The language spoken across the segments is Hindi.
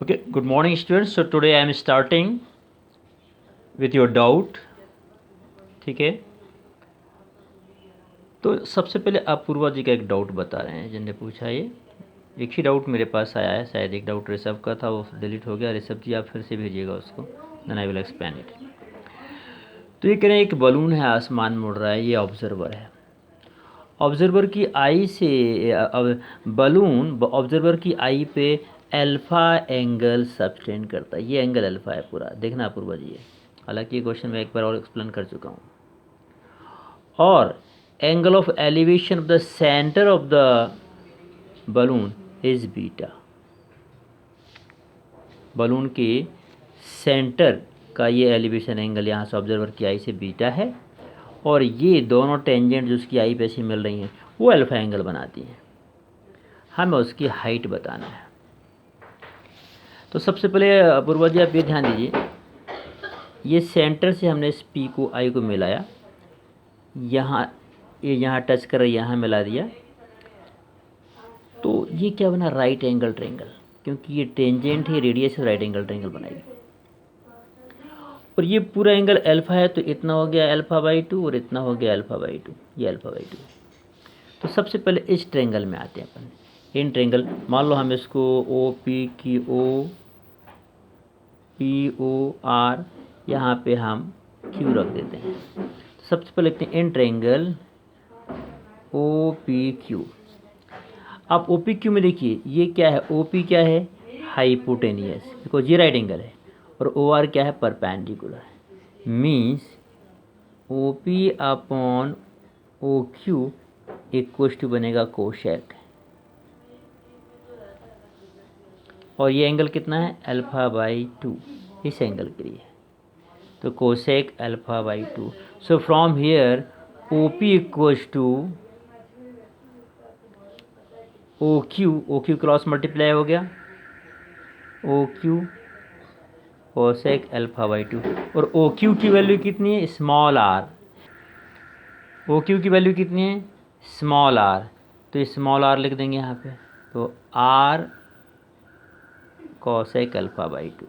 Okay, good morning students. So today I am starting with your doubt. ठीक है, तो सबसे पहले अपूर्वा जी का एक डाउट बता रहे हैं जिनने पूछा। ये एक ही डाउट मेरे पास आया है, शायद एक डाउट ऋषभ का था, वो डिलीट हो गया। ऋषभ जी आप फिर से भेजिएगा उसको, then I will explain it. तो ये कह रहे हैं एक बलून है, आसमान में उड़ रहा है, ये ऑब्जर्वर है। ऑब्जर्वर की आई से बलून ऑब्जर्वर की आई पे अल्फ़ा एंगल सब्टेंड करता है। ये एंगल अल्फ़ा है पूरा, देखना अपूर्वा जी। हालांकि ये क्वेश्चन मैं एक बार और एक्सप्लेन कर चुका हूँ। और angle of elevation of the centre of the balloon is beta. Balloon के सेंटर का ये एलिवेशन एंगल यहाँ से ऑब्जर्वर की आई से बीटा है, और ये दोनों टेंजेंट जो उसकी आई पे से मिल रही हैं वो अल्फ़ा एंगल बनाती हैं। हमें उसकी हाइट बताना है। तो सबसे पहले अपूर्वा जी आप ये ध्यान दीजिए, ये सेंटर से हमने इस पी को आई को मिलाया, यहाँ ये यहाँ टच कर रही है, यहाँ मिला दिया, तो ये क्या बना, राइट एंगल ट्रेंगल। क्योंकि ये टेंजेंट है, रेडियस राइट एंगल ट्रेंगल बनाएगी। और ये पूरा एंगल अल्फ़ा है, तो इतना हो गया अल्फ़ा बाई 2 और इतना हो गया अल्फ़ा बाई 2, ये अल्फ़ा बाई 2। तो सबसे पहले इस ट्रेंगल में आते हैं अपन। इन ट्रेंगल मान लो हम इसको ओ पी की ओ पी ओ आर, यहाँ पे हम क्यू रख देते हैं। तो सबसे पहले लिखते हैं in triangle O P Q. अब ओ पी क्यू में देखिए ये क्या है, ओ पी क्या है, हाइपोटेनियस, बिकॉज ये राइट एंगल है। और ओ आर क्या है, perpendicular. Means O P upon O Q equals to बनेगा कोशेक। और ये एंगल कितना है, अल्फ़ा बाई 2, इस एंगल के लिए। तो cosec alpha by 2। So from here O P equals to O Q cross multiply हो गया, O Q cosec alpha by 2। और ओ क्यू की वैल्यू कितनी है, स्मॉल आर। ओ क्यू की वैल्यू कितनी है, स्मॉल आर। तो स्मॉल आर लिख देंगे यहाँ पे। तो आर कोसेक अल्फ़ा बाई 2,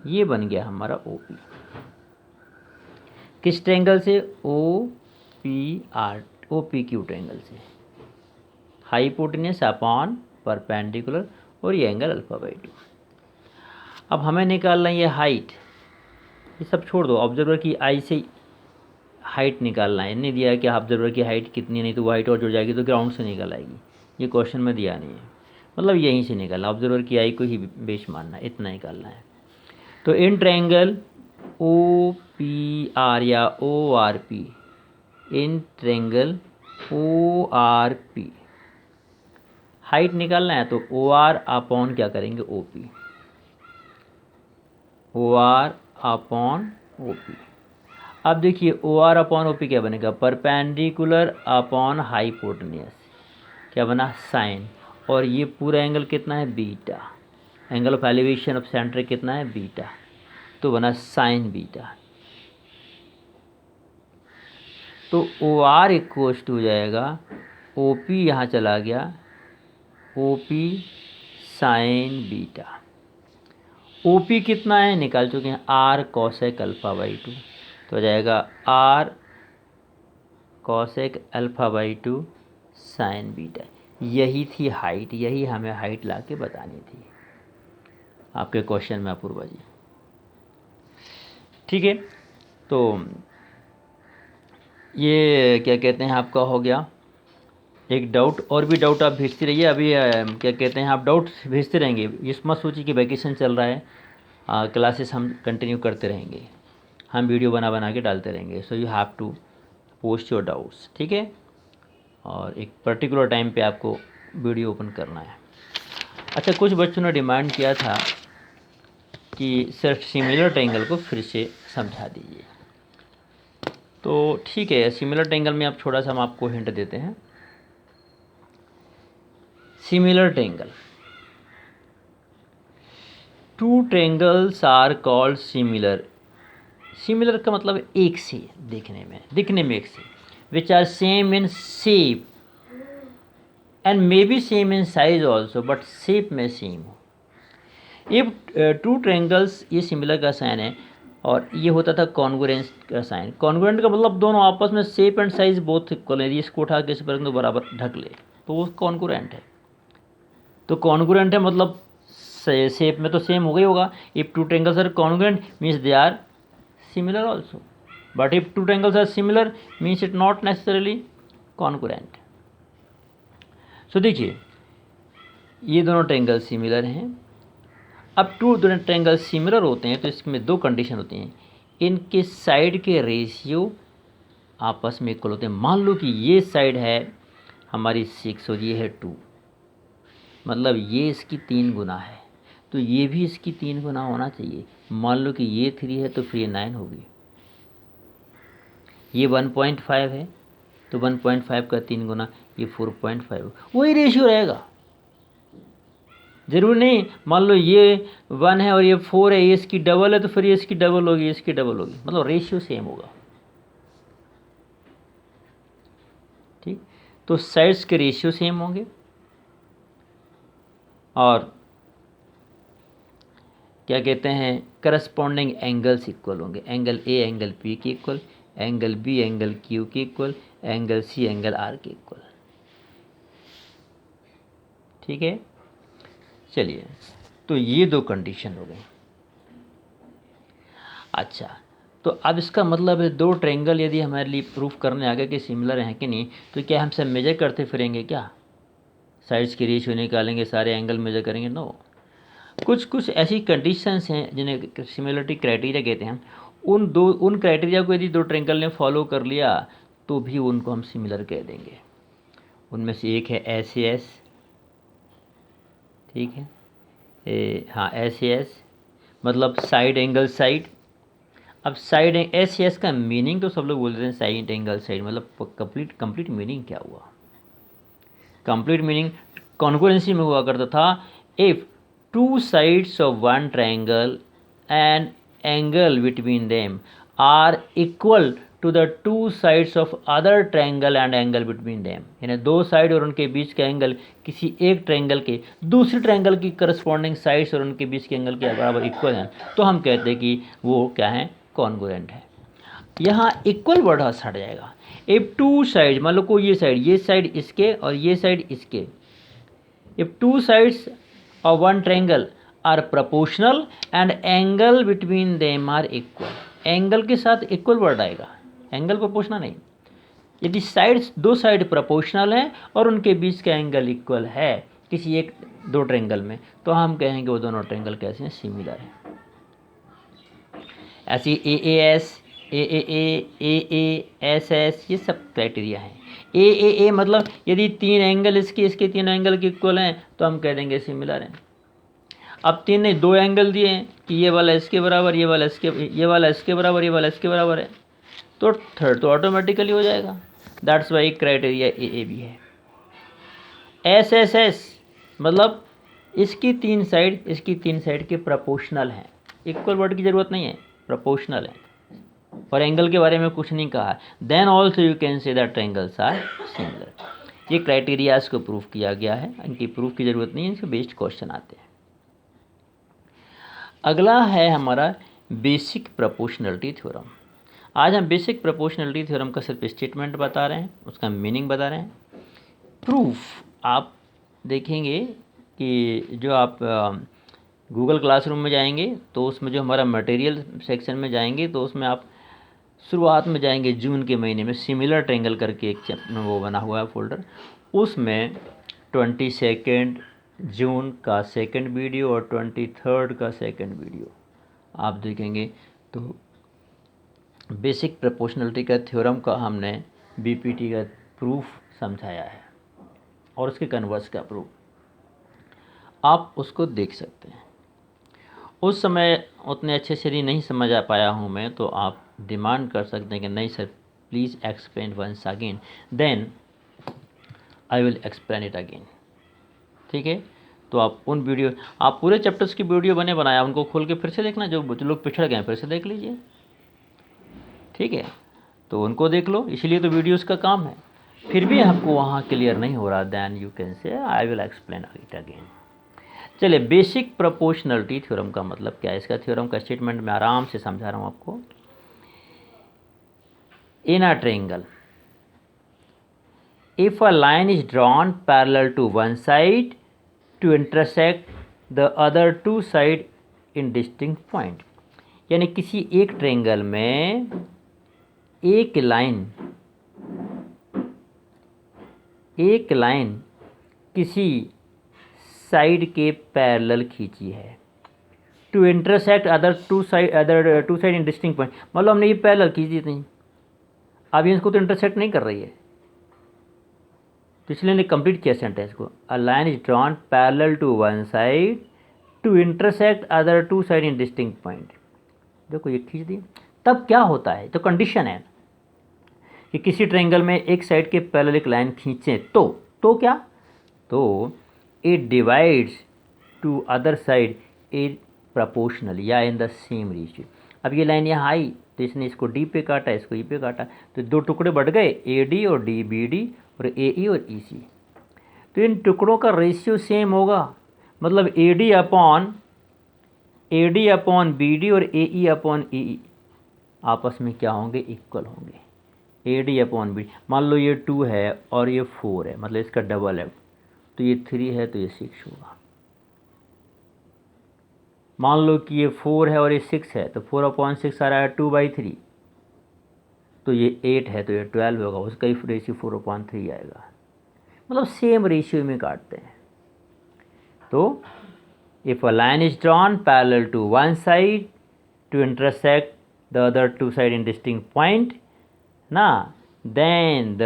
ये बन गया हमारा ओ पी। किस ट्रेंगल से, O P R, O P Q triangle से, हाइपोटेन्यूस अपॉन परपेंडिकुलर, और ये एंगल अल्फ़ा बाई 2। अब हमें निकालना है ये हाइट। ये सब छोड़ दो, ऑब्जर्वर की आई से हाइट निकालना है। नहीं दिया है कि ऑब्जर्वर की हाइट कितनी है, नहीं तो वो हाइट और जुड़ जाएगी तो ग्राउंड से निकल आएगी। ये क्वेश्चन में दिया नहीं है, मतलब यहीं से निकालना, ऑब्जर्वर की आई को ही बेस मानना है, इतना निकालना है। तो in triangle O P R या O R P, in triangle O R P height निकालना है, तो ओ आर अपॉन क्या करेंगे, O P, O R upon O P. अब देखिए O R upon O P क्या बनेगा, परपेंडिकुलर अपॉन हाइपोटेन्यूस, क्या बना, साइन। और ये पूरा एंगल कितना है, beta. Angle of elevation of centre कितना है, बीटा, तो बना साइन बीटा। तो ओ आर इक्वल्स टू हो जाएगा, ओ पी यहाँ चला गया, O P sine beta. O P कितना है, निकाल चुके हैं, आर कॉसेक अल्फ़ा बाई 2, तो हो जाएगा R cosec alpha by 2 sine beta. यही थी हाइट, यही हमें हाइट ला के बतानी थी आपके क्वेश्चन में अपूर्वा जी। ठीक है, तो ये क्या कहते हैं आपका हो गया एक डाउट। और भी डाउट आप भेजते रहिए। अभी क्या कहते हैं, आप डाउट भेजते रहेंगे, इस मत सोचिए कि वैकेशन चल रहा है, क्लासेस हम कंटिन्यू करते रहेंगे, हम वीडियो बना बना के डालते रहेंगे। So you have to post your doubts, ठीक है। और एक पर्टिकुलर टाइम पे आपको वीडियो ओपन करना है। अच्छा, कुछ बच्चों ने डिमांड किया था कि सिर्फ सिमिलर ट्रायंगल को फिर से समझा दीजिए। तो ठीक है, सिमिलर ट्रायंगल में आप थोड़ा सा हम आपको हिंट देते हैं। Similar triangle, two triangles are called similar. Similar का मतलब एक से, दिखने में एक से, which are same in shape and may be same in size also, but shape में सेम हो। इफ टू ट्रायंगल्स, ये सिमिलर का साइन है, और ये होता था कॉन्ग्रुएंस का साइन। कॉन्ग्रुएंट का मतलब दोनों आपस में shape and size both equal है, इसको उठा के इस पर बराबर ढक ले तो वो कॉन्ग्रुएंट है। तो कॉन्ग्रुएंट है मतलब शेप में तो सेम हो गई होगा। If two triangles are congruent means they are similar also, but if two triangles are similar means it not necessarily congruent. So देखिए ये दोनों ट्रायंगल सिमिलर हैं। अब टू दोनों ट्रायंगल सिमिलर होते हैं तो इसमें दो कंडीशन होती हैं, इनके साइड के रेशियो आपस में इक्वल होते हैं। मान लो कि ये साइड है हमारी 6 और ये है 2, मतलब ये इसकी 3 गुना है, तो ये भी इसकी 3 गुना होना चाहिए। मान लो कि ये 3 है तो फिर ये 9 होगी। ये 1.5 है तो 1.5 का 3 गुना ये 4.5, वही रेशियो रहेगा। जरूर नहीं मान लो ये 1 है और ये 4 है, ये इसकी डबल है तो फिर ये इसकी डबल होगी, इसकी डबल होगी, मतलब रेशियो सेम होगा। ठीक, तो साइड्स के रेशियो सेम होंगे और क्या कहते हैं करस्पॉन्डिंग एंगल्स इक्वल होंगे। एंगल ए एंगल पी के equal, angle B angle Q के equal, angle C angle R के इक्वल। ठीक है, चलिए तो ये दो कंडीशन हो गई। अच्छा, तो अब इसका मतलब है दो ट्रायंगल यदि हमारे लिए प्रूफ करने आ गए कि सिमिलर हैं कि नहीं, तो क्या हम सब मेजर करते फिरेंगे क्या? साइड्स की रेशियो निकालेंगे, सारे एंगल मेजर करेंगे? नो। कुछ ऐसी कंडीशंस हैं जिन्हें सिमिलरिटी क्राइटेरिया कहते हैं। उन क्राइटेरिया को यदि दो ट्रायंगल ने फॉलो कर लिया तो भी उनको हम सिमिलर कह देंगे। उनमें से एक है SAS, ठीक है, हाँ SAS मतलब साइड एंगल साइड। अब साइड SAS का मीनिंग तो सब लोग बोलते हैं साइड एंगल साइड, मतलब कंप्लीट मीनिंग क्या हुआ? कंप्लीट मीनिंग कॉन्ग्रुएंसी में हुआ करता था, if two sides of one triangle and angle between them are equal to the two sides of other triangle and angle between them, यानी दो साइड और उनके बीच के एंगल किसी एक ट्रायंगल के दूसरे ट्रायंगल की करस्पॉन्डिंग साइड्स और उनके बीच के एंगल के बराबर इक्वल हैं, तो हम कहते हैं कि वो क्या है? कॉन्ग्रुएंट है। यहाँ इक्वल वर्ड हट जाएगा। इफ टू साइड, मान लो कोई ये साइड इसके और ये साइड इसके, if two sides of one triangle are proportional and angle between them are equal, angle के साथ इक्वल वर्ड आएगा, एंगल प्रोपोर्शनल नहीं। यदि साइड्स दो साइड प्रोपोर्शनल हैं और उनके बीच का एंगल इक्वल है किसी एक दो ट्रायंगल में, तो हम कहेंगे वो दोनों ट्रायंगल कैसे हैं? सिमिलर हैं। ऐसी AAS, AAA, AA, SS ये सब क्राइटेरिया हैं। AAA मतलब यदि तीन एंगल इसके तीन एंगल के इक्वल हैं तो हम कह देंगे सिमिलर हैं। अब तीन नहीं, दो एंगल दिए हैं कि ये वाला इसके बराबर, ये वाला इसके बराबर, ये वाला इसके बराबर है, तो थर्ड तो ऑटोमेटिकली हो जाएगा। दैट्स वाई क्राइटेरिया AA भी है। SSS मतलब इसकी तीन साइड के प्रोपोर्शनल हैं, इक्वल वर्ड की ज़रूरत नहीं है, प्रोपोर्शनल है और एंगल के बारे में कुछ नहीं कहा। Then also you can say that triangles are similar. ये क्राइटेरियाज को प्रूफ किया गया है, इनकी प्रूफ की ज़रूरत नहीं है, इनके बेस्ड क्वेश्चन आते हैं। अगला है हमारा बेसिक प्रोपोर्शनलिटी थ्योरम। आज हम बेसिक प्रोपोर्शनलिटी थ्योरम का सिर्फ स्टेटमेंट बता रहे हैं, उसका मीनिंग बता रहे हैं। प्रूफ आप देखेंगे कि जो आप गूगल क्लासरूम में जाएंगे तो उसमें जो हमारा मटेरियल सेक्शन में जाएंगे तो उसमें आप शुरुआत में जाएंगे जून के महीने में, सिमिलर ट्रायंगल करके एक वो बना हुआ है फोल्डर, उसमें 22 जून का सेकंड वीडियो और 23 का सेकंड वीडियो आप देखेंगे तो बेसिक प्रोपोर्शनलिटी का थ्योरम का हमने BPT का प्रूफ समझाया है और उसके कन्वर्स का प्रूफ आप उसको देख सकते हैं। उस समय उतने अच्छे से नहीं समझ आ पाया हूँ मैं, तो आप डिमांड कर सकते हैं कि नहीं sir please explain once again, then I will explain it again. ठीक है, तो आप आप पूरे चैप्टर्स की वीडियो बनाया उनको खोल के फिर से देखना, जो लोग पिछड़ गए फिर से देख लीजिए। ठीक है, तो उनको देख लो, इसीलिए तो वीडियोस का काम है। फिर भी आपको वहाँ क्लियर नहीं हो रहा, then you can say I will explain it again. चलिए, बेसिक प्रोपोर्शनलिटी थ्योरम का मतलब क्या है, इसका थ्योरम का स्टेटमेंट मैं आराम से समझा रहा हूँ आपको। In a triangle, if a line is drawn parallel to one side to intersect the other two side in distinct point, यानी किसी एक ट्रायंगल में एक लाइन किसी साइड के पैरेलल खींची है to intersect other two side in distinct point, मतलब हमने ये पैरेलल खींची थी, अब ये इसको तो इंटरसेक्ट नहीं कर रही है, तो इसलिए ने कंप्लीट किया सेंटेंस को। A line is drawn parallel to one side to intersect other two side in distinct point. देखो ये खींच दी, तब क्या होता है, तो कंडीशन है कि किसी ट्रायंगल में एक साइड के पैरेलल एक लाइन खींचें तो क्या, तो it divides two other side in proportional या इन द सेम रेशियो। अब ये लाइन यहाँ आई तो इसने इसको डी पे काटा, इसको ई पे काटा, तो दो टुकड़े बढ़ गए, ए डी और डी बी डी और ए ई और ई सी। तो इन टुकड़ों का रेशियो सेम होगा, मतलब A D upon B D और ए ई अपॉन ई ई आपस में क्या होंगे, इक्वल होंगे। ए डी अपॉन बी, मान लो ये 2 है और ये 4 है, मतलब इसका डबल है, तो ये 3 है तो ये 6 होगा। मान लो कि ये 4 है और ये 6 है, तो 4/6 आ रहा है 2/3, तो ये 8 है तो ये 12 होगा, उसका ही रेशियो 4/3 आएगा, मतलब सेम रेशियो में काटते हैं। तो if a line is drawn parallel to one side to intersect the other two side in distinct point ना, then the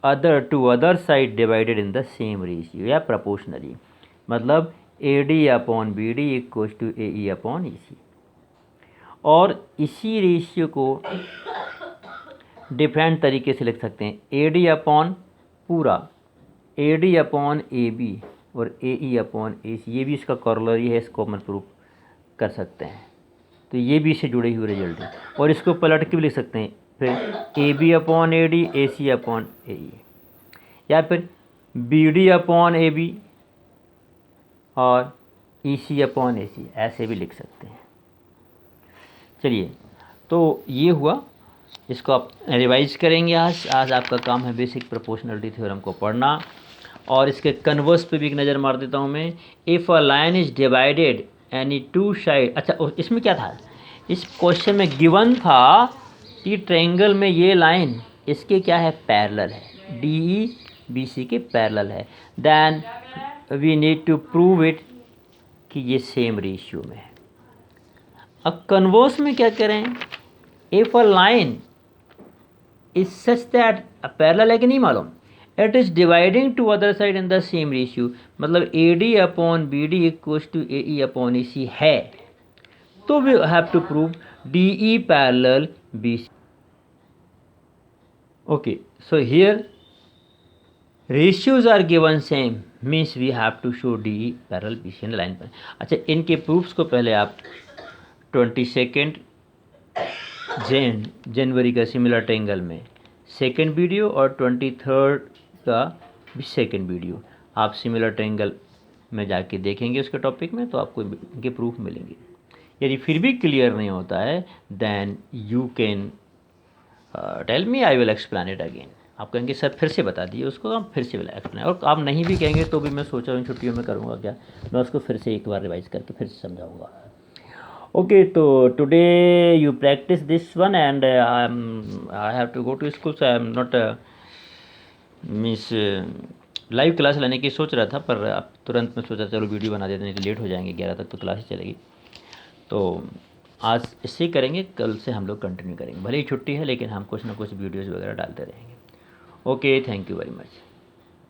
other side divided in the same ratio या प्रोपोर्शनली, मतलब A D upon B D equal to A E upon E C. और इसी रेशियो को डिफरेंट तरीके से लिख सकते हैं, ए डी अपॉन पूरा, A D upon A B और ए ई अपॉन ए सी, ये भी इसका कॉरोलरी है, इसको हम प्रूफ कर सकते हैं, तो ये भी इससे जुड़े हुए रिजल्ट है। और इसको पलट के भी लिख सकते हैं, फिर A B upon A D, A C upon A E, या फिर B D upon A B और ई सी अपॉन ए सी, ऐसे भी लिख सकते हैं। चलिए, तो ये हुआ, इसको आप रिवाइज करेंगे। आज आपका काम है बेसिक प्रोपोर्शनलिटी थ्योरम को पढ़ना, और इसके कन्वर्स पे भी एक नज़र मार देता हूँ मैं। If a line is divided any two side, अच्छा इसमें क्या था, इस क्वेश्चन में गिवन था कि ट्रायंगल में ये लाइन इसके क्या है, पैरेलल है, डी ई बी सी के पैरेलल है, then we need to prove it कि ये सेम रेशियो में है। अब कन्वर्स में क्या करें, if a line is such that parallel है कि नहीं मालूम, it is dividing two other side in the same ratio, मतलब A D upon B D equal to A E upon E C है, तो we have to prove D E parallel B C. Okay, so here ratios are given same, means we have to show DE parallel BC line पर। अच्छा, इनके प्रूफ्स को पहले आप 22 जनवरी का सिमिलर ट्रायंगल में सेकेंड वीडियो और 23 का भी सेकेंड वीडियो आप सिमिलर ट्रायंगल में जाके देखेंगे उसके टॉपिक में, तो आपको इनके प्रूफ मिलेंगे। यदि फिर भी क्लियर नहीं होता है, then you can tell me, I will explain it again. आप कहेंगे सर फिर से बता दिए उसको, हम फिर से एक्सप्लेन, और आप नहीं भी कहेंगे तो भी मैं सोच रहा हूँ छुट्टियों में करूँगा क्या, मैं उसको फिर से एक बार रिवाइज करके फिर से समझाऊँगा। ओके, तो today you practice this one and I have to go to school, so I am not means live class लेने की सोच रहा था, पर अब तुरंत मैं सोचा चलो वीडियो बना देते हैं, नहीं तो लेट हो जाएंगे, 11 तक तो क्लास ही चलेगी। तो आज इससे ही करेंगे, कल से हम लोग कंटिन्यू करेंगे, भले ही छुट्टी है लेकिन हम कुछ ना कुछ वीडियोज़ वगैरह डालते रहेंगे। Okay, thank you very much.